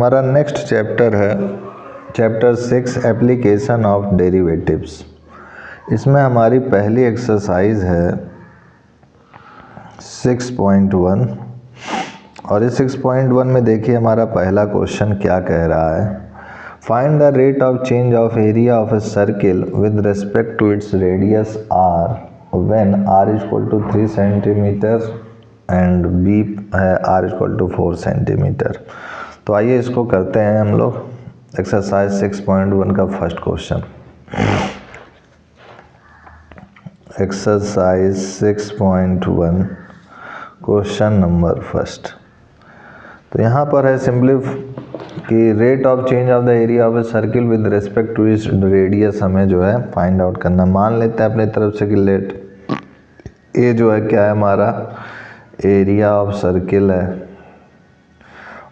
हमारा next chapter है chapter 6 application of derivatives. इसमें हमारी पहली एक्सरसाइज है 6.1 और इस 6.1 में देखिए हमारा पहला क्वेश्चन क्या कह रहा है। Find the rate of change of area of a circle with respect to its radius r when r equal to 3 centimetre and b है आर इक्वल टू 4 सेंटीमीटर। तो आइए इसको करते हैं हम लोग। एक्सरसाइज 6.1 का first question. Exercise 6.1 question number first. तो यहाँ पर है सिंपली कि rate of change of the area of a circle with respect to its radius हमें जो है फाइंड आउट करना। मान लेते हैं अपनी तरफ से कि लेट ए जो है क्या है हमारा एरिया ऑफ सर्किल है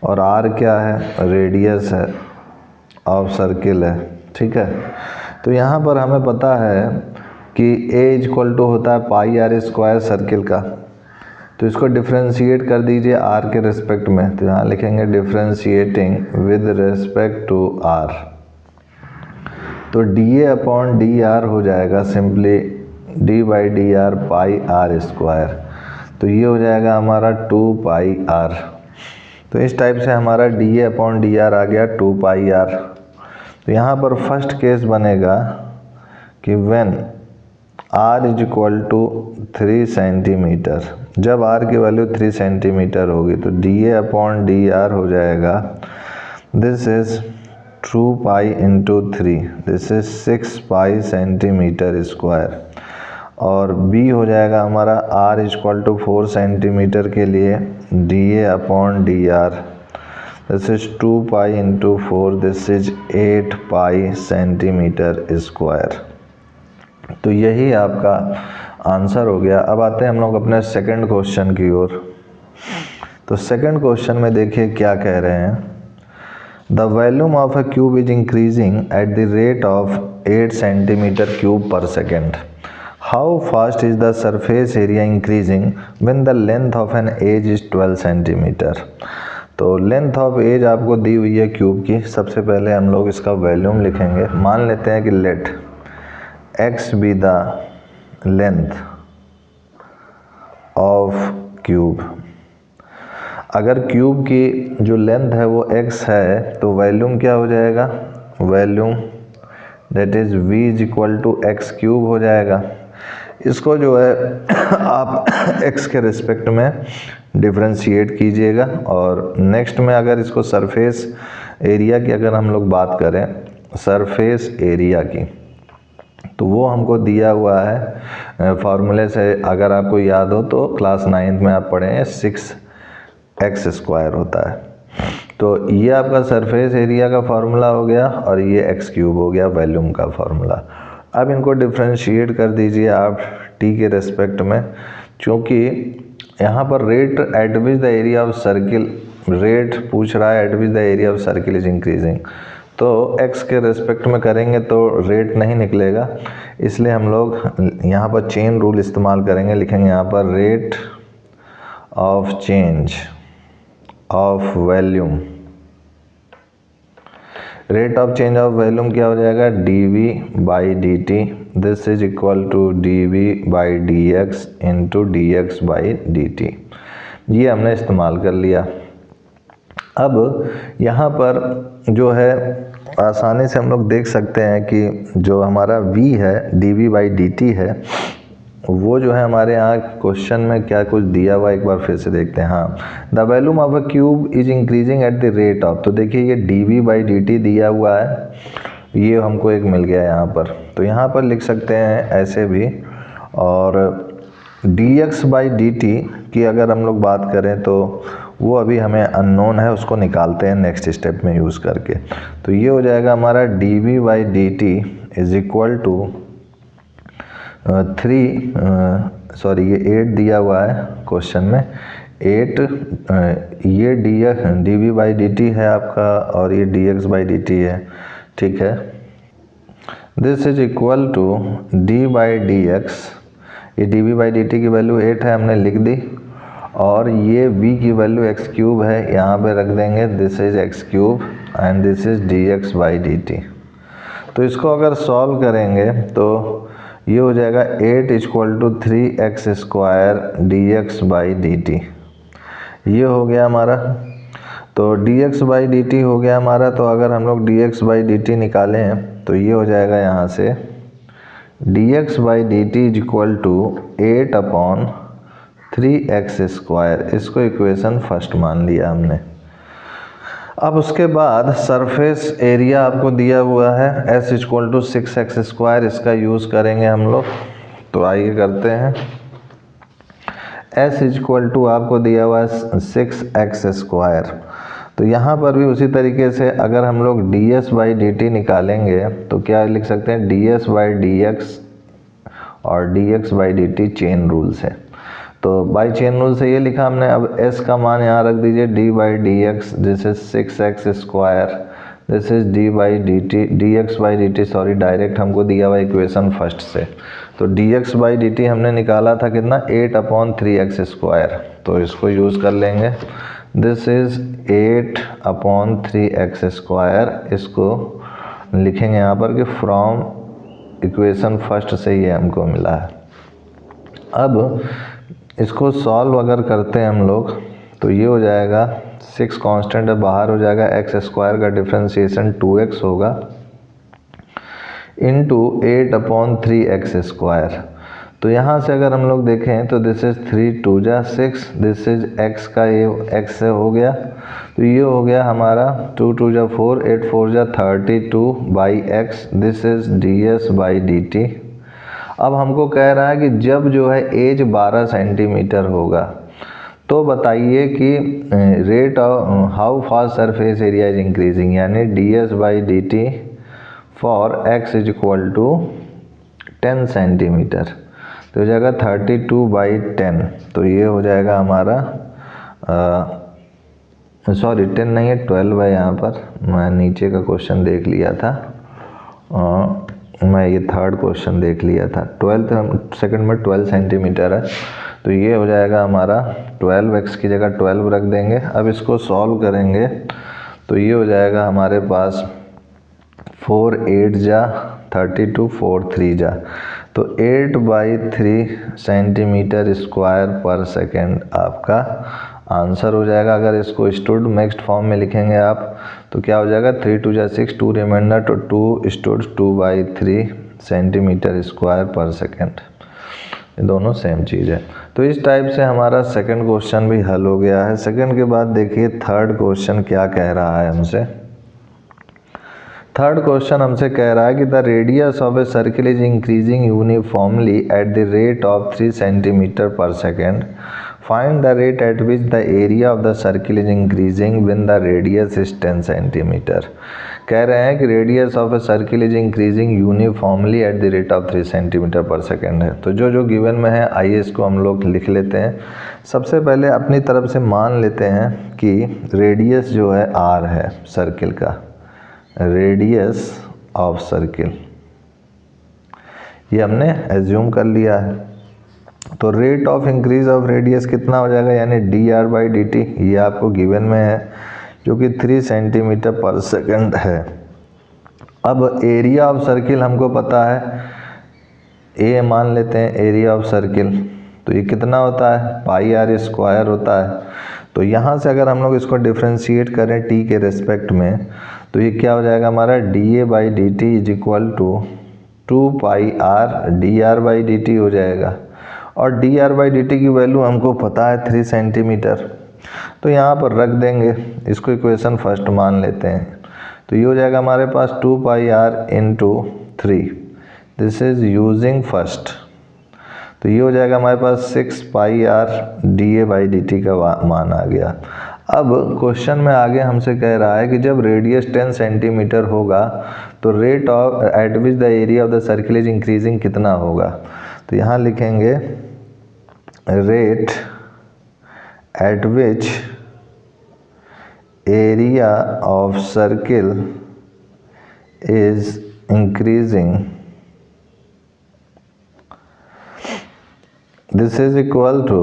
और आर क्या है रेडियस है ऑफ सर्किल है। ठीक है, तो यहाँ पर हमें पता है कि ए इक्वल टू होता है पाई आर स्क्वायर सर्किल का। तो इसको डिफ्रेंशिएट कर दीजिए आर के रिस्पेक्ट में। तो यहाँ लिखेंगे differentiating with respect to r. तो डी ए अपॉन डी आर हो जाएगा simply d by d r pi r square. तो ये हो जाएगा हमारा 2 पाई आर। तो इस टाइप से हमारा डी ए अपॉन डी आर आ गया 2 पाई आर। तो यहाँ पर फर्स्ट केस बनेगा कि when r is equal to 3 centimetre, जब आर की वैल्यू 3 सेंटीमीटर होगी तो डी ए अपॉन डी आर हो जाएगा this is 2 pi into 3, this is 6 pi centimetre square. और b हो जाएगा हमारा r इक्वल टू 4 सेंटीमीटर के लिए D A upon d are, this is 2 pi into 4, this is 8 pi centimetre square. तो यही आपका आंसर हो गया। अब आते हैं हम लोग अपने सेकंड क्वेश्चन की ओर। तो सेकंड क्वेश्चन में देखिए क्या कह रहे हैं। The volume of a cube is increasing at the rate of 8 centimetre cube per second. How fast is the surface area increasing when the length of an edge is 12 centimetre. तो length of as आपको दी हुई है cube की। सबसे पहले हम लोग इसका वॉल्यूम लिखेंगे। मान लेते हैं कि let x be the length of cube. अगर क्यूब की जो लेंथ है वो x है तो वॉल्यूम क्या हो जाएगा, volume that is v is equal to x cube हो जाएगा। इसको जो है आप x के रिस्पेक्ट में डिफरेंशिएट कीजिएगा। और नेक्स्ट में अगर इसको सरफेस एरिया की अगर हम लोग बात करें, सरफेस एरिया की, तो वो हमको दिया हुआ है फार्मूले से। अगर आपको याद हो तो क्लास 9th में आप पढ़े हैं 6x स्क्वायर होता है। तो ये आपका सरफेस एरिया का फार्मूला हो गया और ये x क्यूब हो गया वॉल्यूम का फार्मूला। अब इनको डिफ्रेंशिएट कर दीजिए आप t के रेस्पेक्ट में, क्योंकि यहाँ पर rate at which the area of circle, rate पूछ रहा है eight which the area of circle is increasing. तो x के रेस्पेक्ट में करेंगे तो रेट नहीं निकलेगा, इसलिए हम लोग यहाँ पर चेन रूल इस्तेमाल करेंगे। लिखेंगे यहाँ पर rate of change of volume. Rate of change of volume क्या हो जाएगा, d v by d t, this is equal to d v by d x into d x by d t. ये हमने इस्तेमाल कर लिया। अब यहाँ पर जो है आसानी से हम लोग देख सकते हैं कि जो हमारा v है d v by d t है, वो जो है हमारे यहाँ क्वेश्चन में क्या कुछ दिया हुआ एक बार फिर से देखते हैं। हाँ, the volume of a cube is increasing at the rate of, तो देखिए ये d v by d t दिया हुआ है, ये हमको एक मिल गया यहाँ पर। तो यहाँ पर लिख सकते हैं ऐसे भी। और D x by d t की अगर हम लोग बात करें तो वो अभी हमें अननोन है, उसको निकालते हैं नेक्स्ट स्टेप में यूज़ करके। तो ये हो जाएगा हमारा d v by d t is equal to 8 दिया हुआ है क्वेश्चन में 8, ये d v by d t है आपका और ये d x by d t है। ठीक है, this is equal to d by d x, ये d v by d t की वैल्यू 8 है, हमने लिख दी। और ये v की वैल्यू x क्यूब है, यहाँ पे रख देंगे this is x cube and this is dx by dt। तो इसको अगर सॉल्व करेंगे तो ये हो जाएगा 8 equal to 3x square dx by dt। ये हो गया हमारा, तो dx बाई dt हो गया हमारा। तो अगर हम लोग dx बाई dt निकालें तो ये हो जाएगा यहाँ से dx by dt is equal to 8 upon 3x square. इसको इक्वेशन फर्स्ट मान लिया हमने। अब उसके बाद सरफेस एरिया आपको दिया हुआ है s equal to 6x square, इसका यूज़ करेंगे हम लोग। तो आइए करते हैं। s इक्वल टू आपको दिया हुआ है 6x स्क्वायर। तो यहाँ पर भी उसी तरीके से अगर हम लोग ds बाई dt निकालेंगे तो क्या लिख सकते हैं, ds बाई dx और dx by dt chain rule से। तो बाई चेन रूल से ये लिखा हमने। अब s का मान यहाँ रख दीजिए, d by dx this is 6x square, this is d by dt dx by dt, sorry direct हमको दिया हुआ इक्वेशन फर्स्ट से। तो dx बाई dt हमने निकाला था कितना, 8 अपॉन 3x स्क्वायर। तो इसको यूज़ कर लेंगे, this is 8 upon 3x square. इसको लिखेंगे यहाँ पर कि फ्रॉम इक्वेशन फर्स्ट से ये हमको मिला है। अब इसको सॉल्व अगर करते हैं हम लोग तो ये हो जाएगा 6 कांस्टेंट है, बाहर हो जाएगा x स्क्वायर का डिफ्रेंशिएशन 2x होगा इनटू 8 अपॉन 3x स्क्वायर। तो यहाँ से अगर हम लोग देखें तो दिस इज 3 2 जा 6, दिस इज x का ये x से हो गया। तो ये हो गया हमारा 2 2 जा 4, 8 4 जा 32 by x, this is ds by dt। अब हमको कह रहा है कि जब जो है एज 12 सेंटीमीटर होगा तो बताइए कि rate of how fast surface area is increasing, यानी ds by dt for x is equal to 10 centimetre. तो हो जाएगा 32 बाई 10। तो ये हो जाएगा हमारा सॉरी 10 नहीं है 12 है, यहाँ पर मैं नीचे का क्वेश्चन देख लिया था, मैं ये थर्ड क्वेश्चन देख लिया था। 12 सेकंड में 12 सेंटीमीटर है। तो ये हो जाएगा हमारा 12x की जगह 12 रख देंगे। अब इसको सॉल्व करेंगे तो ये हो जाएगा हमारे पास 4 8 जा 32 4 3 जा, तो 8 बाई 3 सेंटीमीटर स्क्वायर पर सेकेंड आपका आंसर हो जाएगा। अगर इसको स्टूड मिक्स्ड फॉर्म में लिखेंगे आप तो क्या हो जाएगा, 3 2 जा 6, 2 रिमाइंडर तो 2 स्टूड 2 बाई 3 सेंटीमीटर स्क्वायर पर सेकेंड। ये दोनों सेम चीज़ है। तो इस टाइप से हमारा सेकंड क्वेश्चन भी हल हो गया है। सेकंड के बाद देखिए थर्ड क्वेश्चन क्या कह रहा है हमसे। थर्ड क्वेश्चन हमसे कह रहा है कि the radius of a circle is increasing uniformly at the rate of 3 centimetre per second. Find the rate at which the area of the circle is increasing when the radius is 10 centimetre. कह रहे हैं कि radius of a circle is increasing uniformly at the rate of 3 centimetre per second है। तो जो जो given में है आइए इसको हम लोग लिख लेते हैं। सबसे पहले अपनी तरफ से मान लेते हैं कि रेडियस जो है r है सर्किल का, रेडियस ऑफ सर्किल ये हमने एज्यूम कर लिया है। तो rate of increase of radius कितना हो जाएगा, यानी dr बाई dt, ये आपको गिवन में है जो कि 3 सेंटीमीटर पर सेकंड है। अब एरिया ऑफ सर्किल हमको पता है, ए मान लेते हैं एरिया ऑफ सर्किल, तो ये कितना होता है पाई r स्क्वायर होता है। तो यहाँ से अगर हम लोग इसको डिफ्रेंशिएट करें t के रेस्पेक्ट में तो ये क्या हो जाएगा हमारा dA by d t is equal to 2 pi r dr by d t हो जाएगा। और dr बाई डी टी की वैल्यू हमको पता है 3 सेंटीमीटर, तो यहाँ पर रख देंगे, इसको इक्वेशन फर्स्ट मान लेते हैं। तो ये हो जाएगा हमारे पास 2 pi r into 3, this is using first. तो ये हो जाएगा हमारे पास 6 पाई r dA by d T का मान आ गया। अब क्वेश्चन में आगे हमसे कह रहा है कि जब रेडियस 10 सेंटीमीटर होगा तो rate of at which the area of the circle is increasing कितना होगा। तो यहाँ लिखेंगे rate at which area of circle is increasing, this is equal to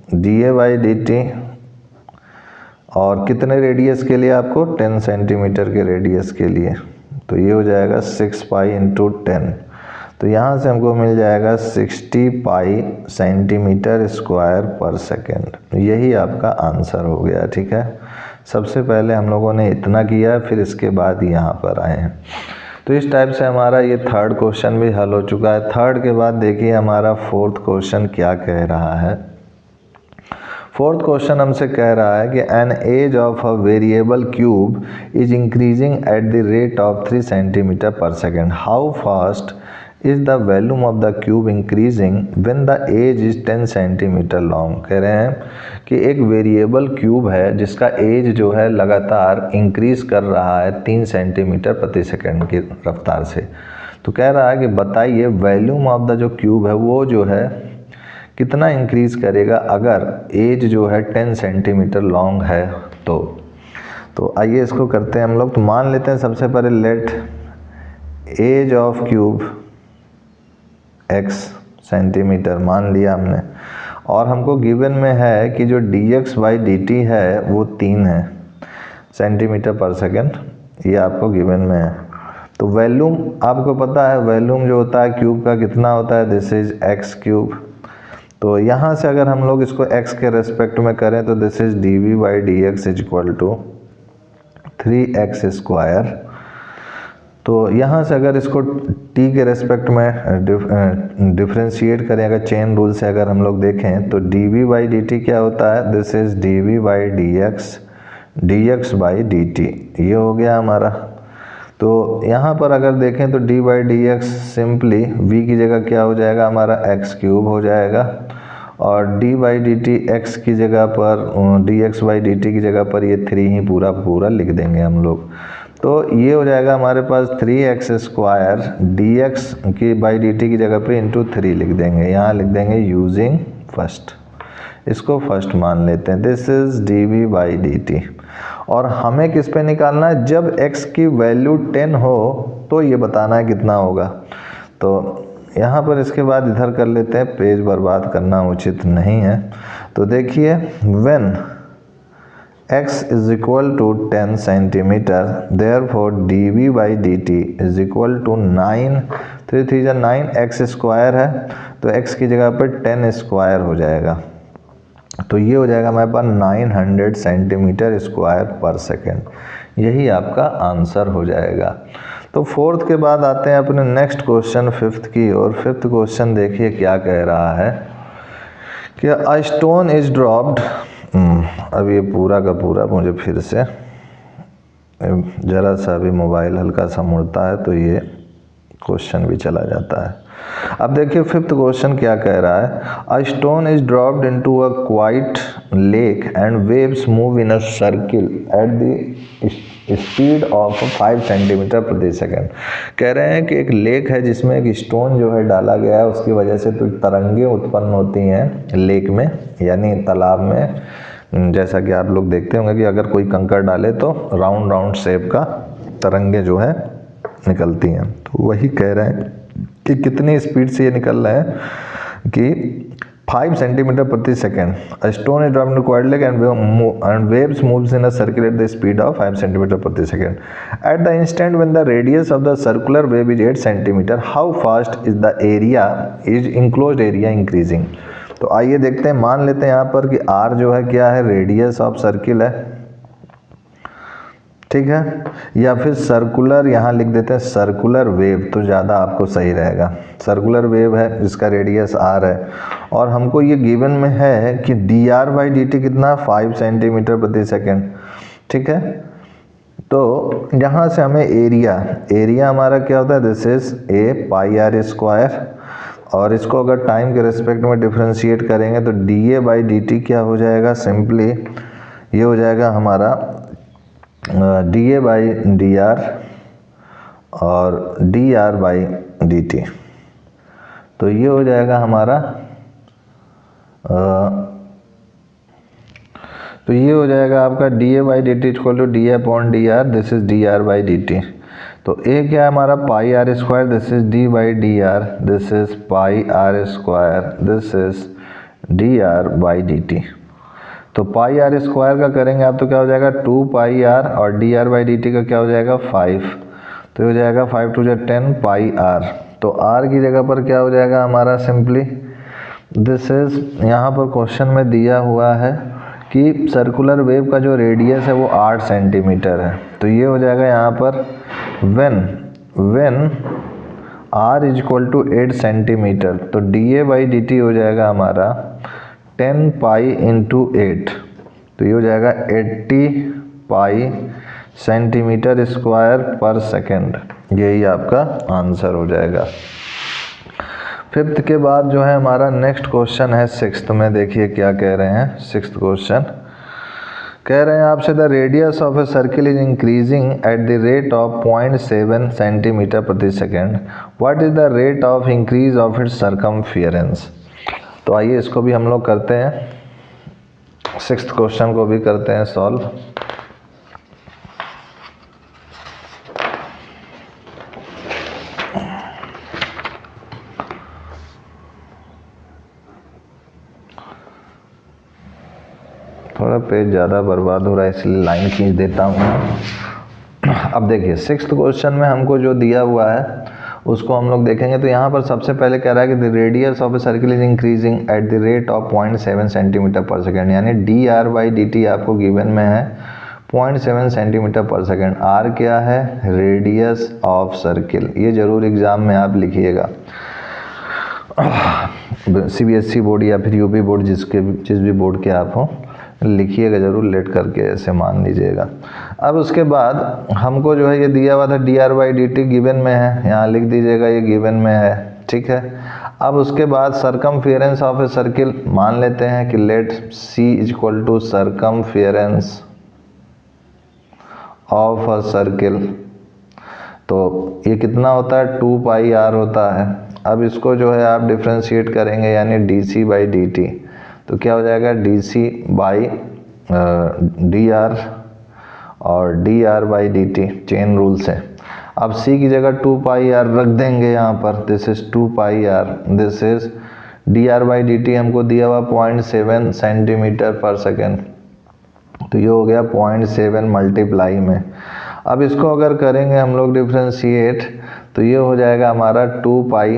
dA/dt, और कितने रेडियस के लिए आपको, 10 सेंटीमीटर के रेडियस के लिए, तो ये हो जाएगा 6 पाई इंटू 10। तो यहाँ से हमको मिल जाएगा 60 पाई सेंटीमीटर स्क्वायर पर सेकेंड। यही आपका आंसर हो गया। ठीक है, सबसे पहले हम लोगों ने इतना किया, फिर इसके बाद यहाँ पर आए हैं। तो इस टाइप से हमारा ये थर्ड क्वेश्चन भी हल हो चुका है। थर्ड के बाद देखिए हमारा फोर्थ क्वेश्चन क्या कह रहा है। फोर्थ क्वेश्चन हमसे कह रहा है कि an edge of a variable cube is increasing at the rate of 3 centimetre per second. How fast is the volume of the cube increasing when the edge is 10 centimetre long. कह रहे हैं कि एक वेरिएबल क्यूब है जिसका as जो है लगातार इंक्रीज कर रहा है 3 सेंटीमीटर प्रति सेकेंड की रफ्तार से। तो कह रहा है कि बताइए वॉल्यूम ऑफ द जो क्यूब है वो जो है कितना इंक्रीज करेगा अगर एज जो है 10 सेंटीमीटर लॉन्ग है। तो आइए इसको करते हैं हम लोग। तो मान लेते हैं सबसे पहले let edge of cube x centimetre मान लिया हमने, और हमको गिवन में है कि जो dx/dt है वो 3 है सेंटीमीटर पर सेकेंड, ये आपको गिवन में है। तो वॉल्यूम आपको पता है, वॉल्यूम जो होता है क्यूब का कितना होता है, दिस इज x क्यूब। तो यहाँ से अगर हम लोग इसको x के रेस्पेक्ट में करें तो this is dv/dx is equal to 3x square. तो यहाँ से अगर इसको t के रेस्पेक्ट में डिफ्रेंशिएट करें, अगर चेन रूल से अगर हम लोग देखें तो dv/dt क्या होता है, दिस इज dv/dx dx/dt, ये हो गया हमारा। तो यहाँ पर अगर देखें तो d/dx सिंपली v की जगह क्या हो जाएगा हमारा x क्यूब हो जाएगा, और d/dt x की जगह पर dx/dt की जगह पर ये 3 ही पूरा लिख देंगे हम लोग। तो ये हो जाएगा हमारे पास 3x स्क्वायर dx की /dt की जगह पे इंटू 3 लिख देंगे, यहाँ लिख देंगे यूजिंग फर्स्ट, इसको फर्स्ट मान लेते हैं, दिस इज dv/dt। और हमें किस पे निकालना है, जब x की वैल्यू 10 हो तो ये बताना है कितना होगा। तो यहाँ पर इसके बाद इधर कर लेते हैं, पेज बर्बाद करना उचित नहीं है। तो देखिए when x is equal to 10 centimetre, therefore dv/dt is equal to 9, 3 3 9, x square है तो x की जगह पर 10 स्क्वायर हो जाएगा। तो ये हो जाएगा हमारे पास 900 सेंटीमीटर स्क्वायर पर सेकेंड, यही आपका आंसर हो जाएगा। तो फोर्थ के बाद आते हैं अपने नेक्स्ट क्वेश्चन फिफ्थ की ओर। फिफ्थ क्वेश्चन देखिए क्या कह रहा है कि अ स्टोन इज ड्रॉप्ड। अब ये पूरा का पूरा मुझे फिर से ज़रा सा भी मोबाइल हल्का सा मुड़ता है तो ये क्वेश्चन भी चला जाता है। अब देखिए फिफ्थ क्वेश्चन क्या कह रहा है, a stone is dropped into a quite lake and waves move in a circle at the speed of 5 centimetre प्रति सेकेंड। कह रहे हैं कि एक लेक है जिसमें एक स्टोन जो है डाला गया है, उसकी वजह से तो तरंगे उत्पन्न होती हैं लेक में यानी तालाब में। जैसा कि आप लोग देखते होंगे कि अगर कोई कंकड़ डाले तो राउंड शेप का तरंगे जो है निकलती हैं। तो वही कह रहे हैं कि कितनी स्पीड से ये निकल रहे हैं कि 5 सेंटीमीटर प्रति second. A stone is dropped into quiet lake and waves moves in a circle at the speed of 5 centimeter प्रति second. At the instant when the radius of the circular wave is 8 centimeter, how fast is the area is enclosed area increasing? तो आइए देखते हैं, मान लेते हैं यहाँ पर कि r जो है क्या है, रेडियस ऑफ सर्किल है, ठीक है, या फिर सर्कुलर यहाँ लिख देते हैं सर्कुलर वेव, तो ज़्यादा आपको सही रहेगा। सर्कुलर वेव है जिसका रेडियस r है और हमको ये गिवन में है कि dr/dt कितना 5 सेंटीमीटर प्रति सेकेंड, ठीक है। तो यहाँ से हमें एरिया हमारा क्या होता है, this is a pi r square, और इसको अगर टाइम के रेस्पेक्ट में डिफ्रेंशिएट करेंगे तो dA/dt क्या हो जाएगा, सिंपली ये हो जाएगा हमारा dA/dr और dr/dt। तो ये हो जाएगा हमारा तो ये हो जाएगा आपका dA/dt equal to dA/dr, this is dr/dt। तो a क्या है हमारा पाई r square, this is d/dr, this is pi r square, this is dr/dt। तो पाई आर स्क्वायर का करेंगे आप तो क्या हो जाएगा 2 पाई आर, और dr/dt का क्या हो जाएगा 5, तो हो जाएगा 5 टू 10 पाई आर। तो आर की जगह पर क्या हो जाएगा हमारा सिंपली दिस इज, यहाँ पर क्वेश्चन में दिया हुआ है कि सर्कुलर वेव का जो रेडियस है वो 8 सेंटीमीटर है, तो ये हो जाएगा यहाँ पर when r is equal to 8 centimetre, तो dA/dt हो जाएगा हमारा 10 पाई इंटू 8, तो ये हो जाएगा 80 पाई सेंटीमीटर स्क्वायर पर सेकेंड। यही आपका आंसर हो जाएगा। फिफ्थ के बाद जो है हमारा नेक्स्ट क्वेश्चन है सिक्स्थ में। देखिए क्या कह रहे हैं। सिक्स्थ क्वेश्चन कह रहे हैं आपसे the radius of a circle is increasing at the rate of 0.7 centimetre प्रति second, what is the rate of increase of its circumference. तो आइए इसको भी हम लोग करते हैं, सिक्स्थ क्वेश्चन को भी करते हैं सॉल्व। थोड़ा पेज ज़्यादा बर्बाद हो रहा है इसलिए लाइन खींच देता हूँ। अब देखिए सिक्स्थ क्वेश्चन में हमको जो दिया हुआ है उसको हम लोग देखेंगे। तो यहाँ पर सबसे पहले कह रहा है कि the radius of a circle is increasing at the rate of 0.7 centimetre per second, यानी dr/dt आपको गिवन में है 0.7 सेंटीमीटर पर सेकेंड। आर क्या है, रेडियस ऑफ सर्किल, ये जरूर एग्जाम में आप लिखिएगा। CBSE बोर्ड या फिर यूपी बोर्ड जिस भी बोर्ड के आप हो लिखिएगा जरूर, लेट करके ऐसे मान लीजिएगा। अब उसके बाद हमको जो है ये दिया हुआ था dr/dt गिवन में है, यहाँ लिख दीजिएगा ये गिवन में है, ठीक है। अब उसके बाद सरकमफियरेंस ऑफ ए सर्किल मान लेते हैं कि let C is equal to circumference of a circle, तो ये कितना होता है 2 पाई r होता है। अब इसको जो है आप डिफ्रेंशिएट करेंगे यानी dc/dt, तो क्या हो जाएगा dc/dr और dr/dt चेन रूल से। अब c की जगह 2 पाई r रख देंगे यहाँ पर, this is 2 pi r, this is dr/dt हमको दिया हुआ 0.7 सेंटीमीटर पर सेकेंड, तो ये हो गया 0.7 मल्टीप्लाई में। अब इसको अगर करेंगे हम लोग डिफ्रेंशिएट तो ये हो जाएगा हमारा 2 पाई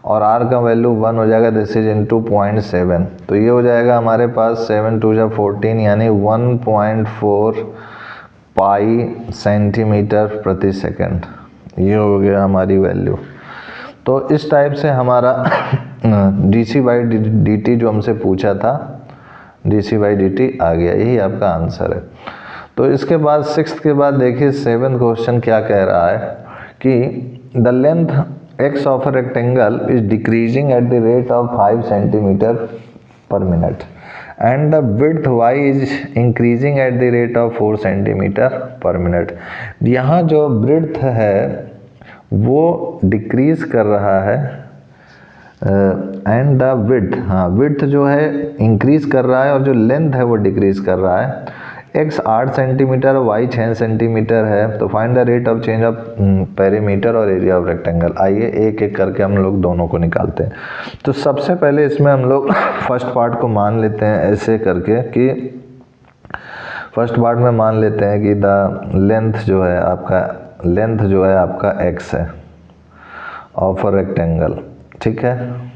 और r का वैल्यू 1 हो जाएगा, दिस इज इंटू 0.7, तो ये हो जाएगा हमारे पास 7 2 14 यानी 1.4 पाई सेंटीमीटर प्रति सेकेंड, ये हो गया हमारी वैल्यू। तो इस टाइप से हमारा dc/dt जो हमसे पूछा था dc/dt आ गया, यही आपका आंसर है। तो इसके बाद सिक्स्थ के बाद देखिए सेवेंथ क्वेश्चन क्या कह रहा है कि the length x of a rectangle is decreasing at the rate of 5 centimeter per minute and the width y is increasing at the rate of 4 centimeter per minute। यहाँ जो width है वो decrease कर रहा है एंड द width, हाँ width जो है इंक्रीज कर रहा है और जो लेंथ है वो डिक्रीज कर रहा है। x 8 सेंटीमीटर y 6 सेंटीमीटर है, तो find the rate of change of perimeter और एरिया ऑफ रेक्टेंगल। आइए एक एक करके हम लोग दोनों को निकालते हैं। तो सबसे पहले इसमें हम लोग फर्स्ट पार्ट को मान लेते हैं ऐसे करके कि फर्स्ट पार्ट में मान लेते हैं कि द लेंथ जो है आपका x है ऑफ अ रेक्टेंगल, ठीक है।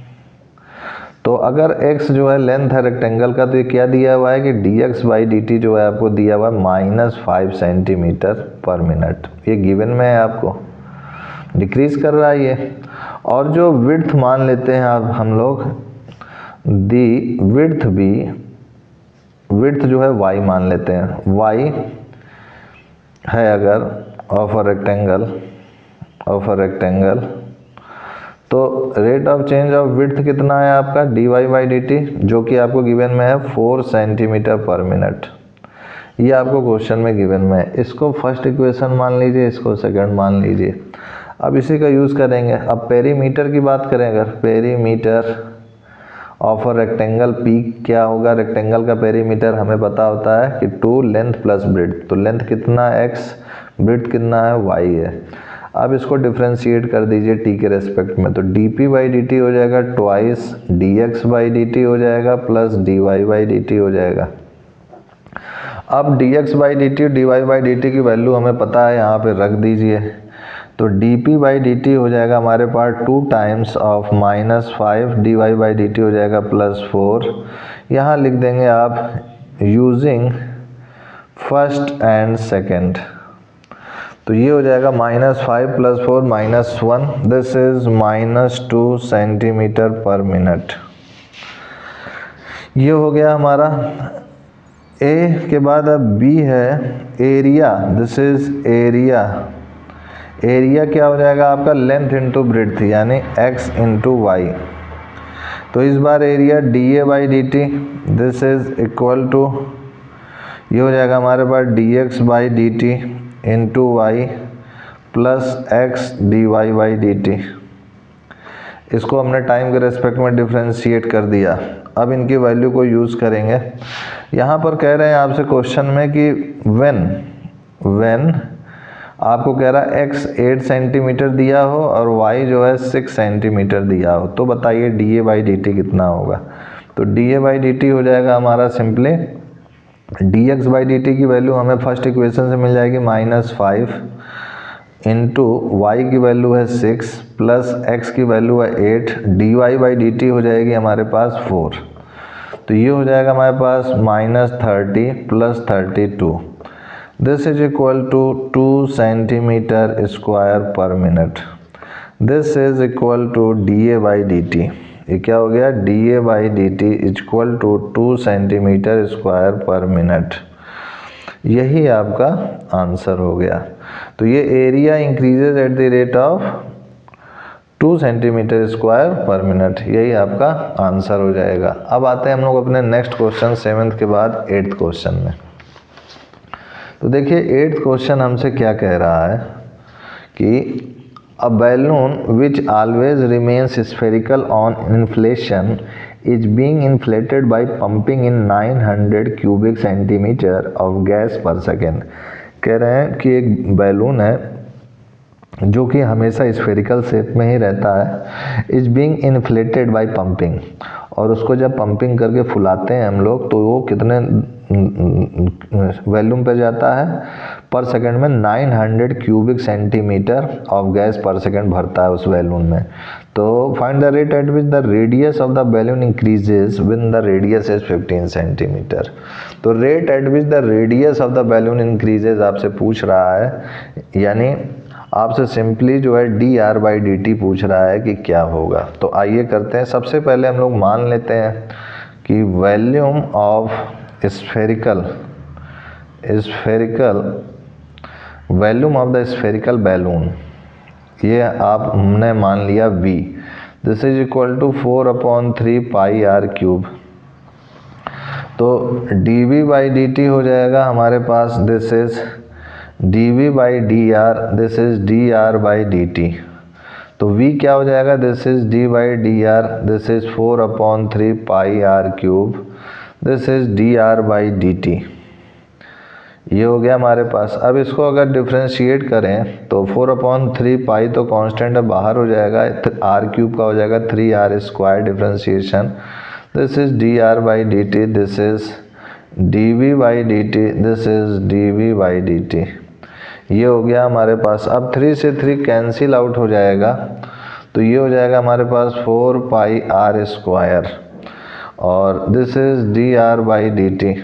तो अगर x जो है लेंथ है रेक्टेंगल का, तो ये क्या दिया हुआ है कि dx/dt जो है आपको दिया हुआ है -5 सेंटीमीटर पर मिनट, ये गिवन में है, आपको डिक्रीज कर रहा है ये। और जो विड्थ मान लेते हैं अब हम लोग दी विड्थ जो है y मान लेते हैं, y है अगर ऑफ अ रेक्टेंगल तो rate of change of width कितना है आपका dy/dt जो कि आपको गिवन में है 4 सेंटीमीटर पर मिनट, ये आपको क्वेश्चन में गिवन में है। इसको फर्स्ट इक्वेशन मान लीजिए, इसको सेकंड मान लीजिए। अब इसी का यूज़ करेंगे। अब पेरीमीटर की बात करें, अगर perimeter of a rectangle P क्या होगा, रेक्टेंगल का पेरीमीटर हमें पता होता है कि 2 लेंथ प्लस ब्रेड्थ, तो लेंथ कितना x, ब्रेड्थ कितना है y है। अब इसको डिफ्रेंशिएट कर दीजिए t के रेस्पेक्ट में, तो dp बाई dt हो जाएगा ट्वाइस dx बाई dt हो जाएगा प्लस dy बाई dt हो जाएगा। अब dx by dt dy by dt की वैल्यू हमें पता है, यहाँ पे रख दीजिए। तो dp बाई dt हो जाएगा हमारे पास 2 times of -5 dy by dt हो जाएगा +4। यहाँ लिख देंगे आप यूजिंग फर्स्ट एंड सेकंड, तो ये हो जाएगा -5 + 4 -1, दिस इज -2 सेंटीमीटर पर मिनट। ये हो गया हमारा ए के बाद अब बी है area, this is area. Area क्या हो जाएगा आपका लेंथ इंटू ब्रेड्थ यानी x इंटू वाई। तो इस बार area dA by dt this is equal to, ये हो जाएगा हमारे पास dx by dt into y plus x dy by dt। इसको हमने टाइम के रेस्पेक्ट में डिफ्रेंशिएट कर दिया। अब इनकी वैल्यू को यूज़ करेंगे। यहाँ पर कह रहे हैं आपसे क्वेश्चन में कि व्हेन आपको कह रहा है x 8 सेंटीमीटर दिया हो और y जो है 6 सेंटीमीटर दिया हो, तो बताइए dA बाई dt कितना होगा। तो dA बाई dt हो जाएगा हमारा सिंपली dx बाई dt की वैल्यू हमें फर्स्ट इक्वेशन से मिल जाएगी -5 इंटू वाई की वैल्यू है 6 प्लस x की वैल्यू है 8, dy बाई dt हो जाएगी हमारे पास 4। तो ये हो जाएगा हमारे पास -30 plus 32, this is equal to 2 centimetre square per minute. This is equal to dA by dt। ये क्या हो गया, dA by dt equal to 2 centimetre square per minute. यही आपका आंसर हो गया। तो ये area increases at the rate of 2 centimetre square per minute, यही आपका आंसर हो जाएगा। अब आते हैं हम लोग अपने नेक्स्ट क्वेश्चन 7th के बाद 8th क्वेश्चन में। तो देखिए 8th क्वेश्चन हमसे क्या कह रहा है कि a balloon which always remains spherical on inflation is being inflated by pumping in 900 cubic centimeter of gas per second। कह रहे हैं कि एक बैलून है जो कि हमेशा स्फेरिकल शेप में ही रहता है, is being inflated by pumping, और उसको जब पंपिंग करके फुलाते हैं हम लोग तो वो कितने वॉल्यूम पे जाता है, पर सेकंड में 900 cubic centimetre of gas per second भरता है उस बैलून में। तो find the rate at which the radius of the balloon increases when the radius is 15 centimetre. तो rate at which the radius of the balloon increases आपसे पूछ रहा है, यानी आपसे सिंपली जो है dr बाई dt पूछ रहा है कि क्या होगा। तो आइए करते हैं। सबसे पहले हम लोग मान लेते हैं कि volume of volume of the spherical balloon, ये आप हमने मान लिया v, this is equal to 4/3 pi r cube. तो dv बाई dt हो जाएगा हमारे पास, this is dv by dr, this is dr by dt। तो v क्या हो जाएगा, this is d by dr, this is 4/3 pi r cube, this is dr by dt। ये हो गया हमारे पास। अब इसको अगर डिफ्रेंशिएट करें तो 4/3 पाई तो कांस्टेंट है, बाहर हो जाएगा, r क्यूब का हो जाएगा 3r square differentiation, this is dr by dt, this is dv by dt, this is dv by dt। ये हो गया हमारे पास। अब 3 से 3 कैंसिल आउट हो जाएगा, तो ये हो जाएगा हमारे पास 4 पाई r स्क्वायर, और this is dr by dt,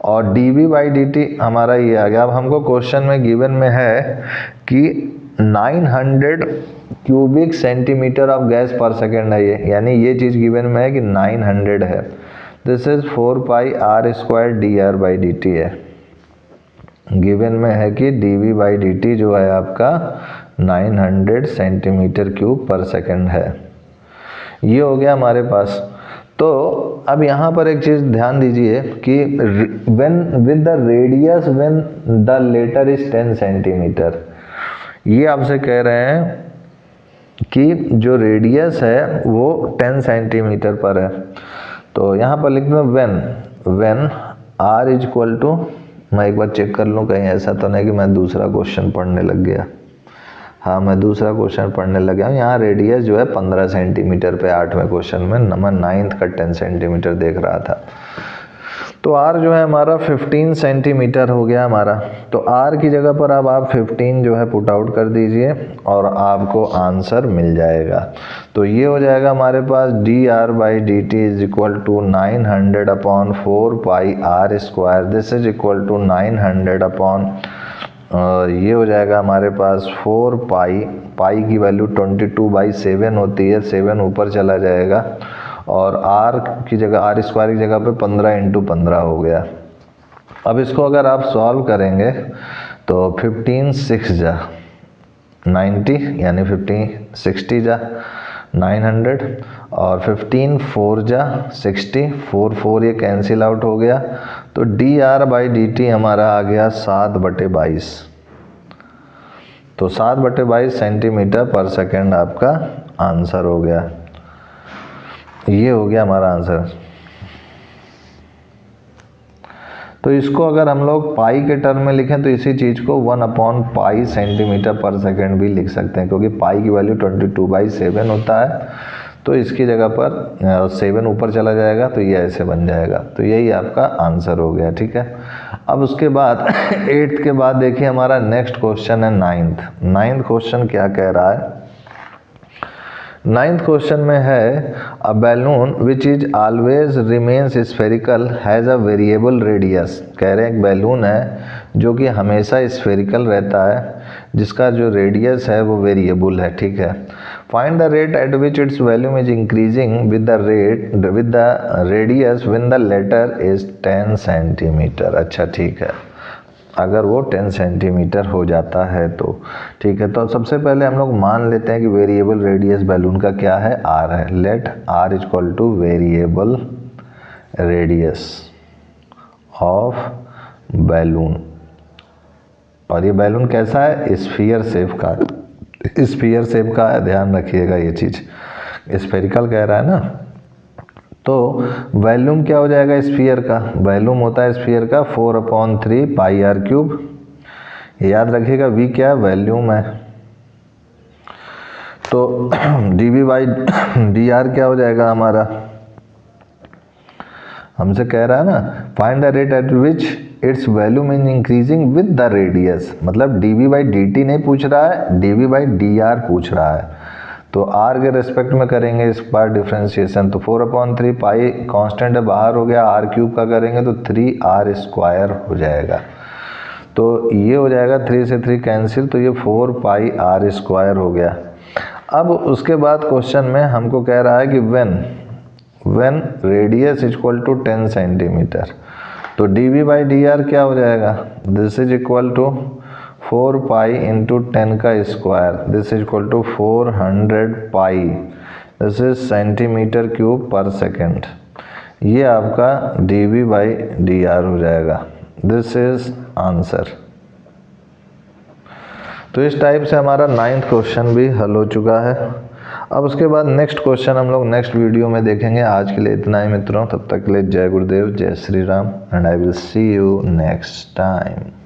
और dv बाई dt हमारा ये आ गया। अब हमको क्वेश्चन में गिवन में है कि 900 क्यूबिक सेंटीमीटर ऑफ गैस पर सेकेंड है ये, यानी ये चीज़ गिवन में है कि 900 है, this is 4 pi r square dr by dt है। गिवन में है कि dv बाई dt जो है आपका 900 सेंटीमीटर क्यूब पर सेकेंड है। ये हो गया हमारे पास। तो अब यहाँ पर एक चीज़ ध्यान दीजिए कि when with the radius when the latter is 10 centimetre, ये आपसे कह रहे हैं कि जो रेडियस है वो 10 सेंटीमीटर पर है। तो यहाँ पर लिख दो when r is equal to, मैं एक बार चेक कर लूँ कहीं ऐसा तो नहीं कि मैं दूसरा क्वेश्चन पढ़ने लग गया। हाँ, मैं दूसरा क्वेश्चन पढ़ने लगा हूँ। यहाँ रेडियस जो है 15 सेंटीमीटर पे 8वें क्वेश्चन में, नंबर 9th का 10 सेंटीमीटर देख रहा था। तो r जो है हमारा 15 सेंटीमीटर हो गया हमारा। तो r की जगह पर अब आप 15 जो है पुट आउट कर दीजिए और आपको आंसर मिल जाएगा। तो ये हो जाएगा हमारे पास dr/dt is equal to 900/4πr²। This is equal to 900 ये हो जाएगा हमारे पास 4 पाई की वैल्यू 22/7 होती है, 7 ऊपर चला जाएगा और r की जगह r² की जगह पे 15 × 15 हो गया। अब इसको अगर आप सॉल्व करेंगे तो 15 6 जा 90 यानी 15 60 जा 900 और 15 4 जा 60, 4 ये कैंसिल आउट हो गया। तो dr/dt हमारा आ गया 7/22। तो 7/22 सेंटीमीटर पर सेकेंड आपका आंसर हो गया। ये हो गया हमारा आंसर। तो इसको अगर हम लोग पाई के टर्म में लिखें तो इसी चीज़ को 1/पाई सेंटीमीटर पर सेकेंड भी लिख सकते हैं, क्योंकि पाई की वैल्यू 22/7 होता है। तो इसकी जगह पर 7 ऊपर चला जाएगा तो ये ऐसे बन जाएगा। तो यही आपका आंसर हो गया, ठीक है। अब उसके बाद 8th के बाद देखिए हमारा नेक्स्ट क्वेश्चन है 9th क्वेश्चन क्या कह रहा है। 9th क्वेश्चन में है a balloon which is always remains spherical has a variable radius. कह रहे हैं एक बैलून है जो कि हमेशा स्फेरिकल रहता है, जिसका जो रेडियस है वो वेरिएबल है, ठीक है। Find the rate at which its volume is increasing with the radius when the latter is 10 centimetre. अच्छा, ठीक है, अगर वो 10 सेंटीमीटर हो जाता है तो ठीक है। तो सबसे पहले हम लोग मान लेते हैं कि वेरिएबल रेडियस बैलून का क्या है, r है। Let r equal to variable radius of balloon. और ये बैलून कैसा है, स्फीयर शेप का, स्फीयर शेप का है, ध्यान रखिएगा ये चीज़, स्फेरिकल कह रहा है ना। तो वॉल्यूम क्या हो जाएगा स्फीयर का, वॉल्यूम होता है स्फीयर का 4/3 πr³। याद रखिएगा v क्या है, वॉल्यूम है। तो dv/dr क्या हो जाएगा हमारा, हमसे कह रहा है ना find the rate at which its volume is increasing with the radius. मतलब dv/dt नहीं पूछ रहा है, dv/dr पूछ रहा है। तो r के रेस्पेक्ट में करेंगे इस बार डिफ्रेंशिएशन। तो 4/3 पाई कांस्टेंट है, बाहर हो गया, r³ का करेंगे तो 3r² हो जाएगा। तो ये हो जाएगा 3 से 3 कैंसिल, तो ये 4πr² हो गया। अब उसके बाद क्वेश्चन में हमको कह रहा है कि when radius equal to 10 centimetre. तो dv/dr क्या हो जाएगा, this is equal to 4 pi into 10 का square, this is equal to 400 pi, this is centimetre cube per second. ये आपका dv/dr हो जाएगा। This is answer. तो इस टाइप से हमारा 9th क्वेश्चन भी हल हो चुका है। अब उसके बाद नेक्स्ट क्वेश्चन हम लोग नेक्स्ट वीडियो में देखेंगे। आज के लिए इतना ही मित्रों, तब तक के लिए जय गुरुदेव, जय Shri Ram, and I will see you next time.